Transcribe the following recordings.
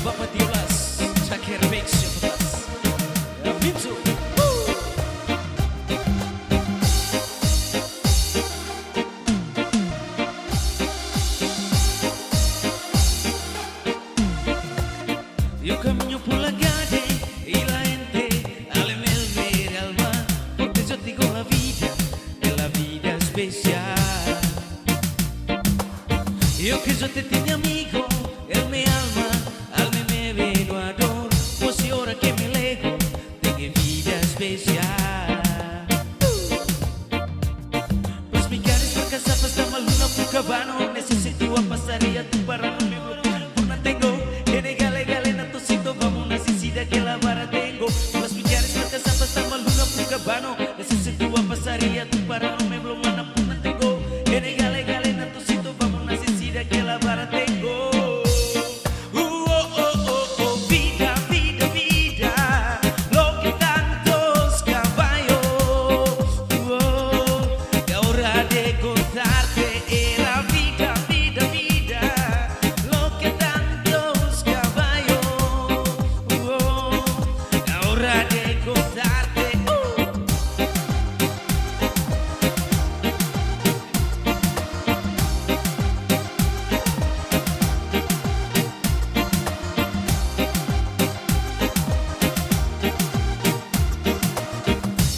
Bapak Diolas, Cakir Mix Syukuras Minzu. Yo camino por la calle y la gente al ver alma, porque yo digo la vida especial. Yo que yo te tenía amigo, él me alma, alma me ve, lo adoro, pues y ahora que me lejos, tengo vida especial. Pues mi cara es para casa, pues está luna por cabano, necesito a pasaría tu para no me por no tengo, que negale galena tu sitio, vamos una necesidad que la vara tengo. Pues mi cara es para casa, pues está luna por cabano, necesito a pasaría tu para no me blomana por no tengo, que negale galena tu sitio, vamos una necesidad que la vara tengo. Vida, vida, vida, lo que tantos caballos. Que ahora de contarte era vida, vida, vida, lo que tantos caballos. Que ahora de contarte.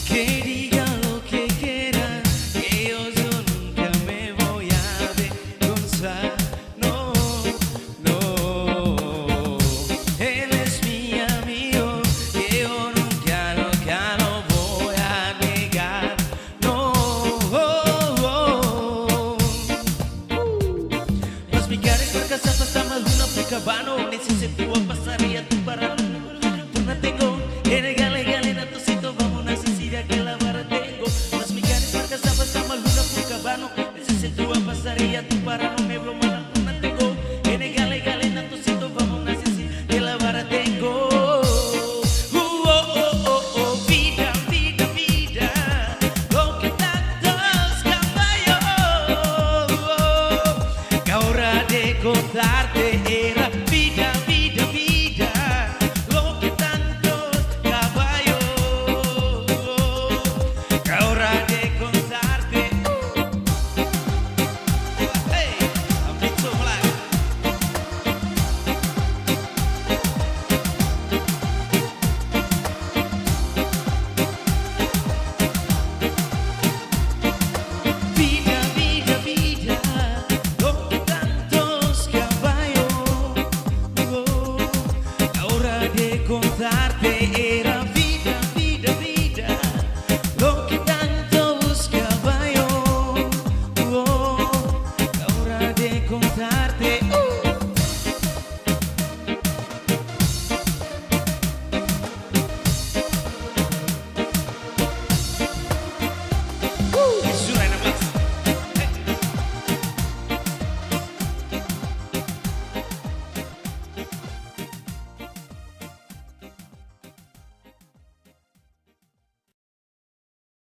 Que diga lo que quiera, que yo nunca me voy a avergonzar. No, no, él es mi amigo, que yo nunca lo voy a negar. No, pues mi cara es para casa, pasa más luna por cabano, necesito a pasaría tu para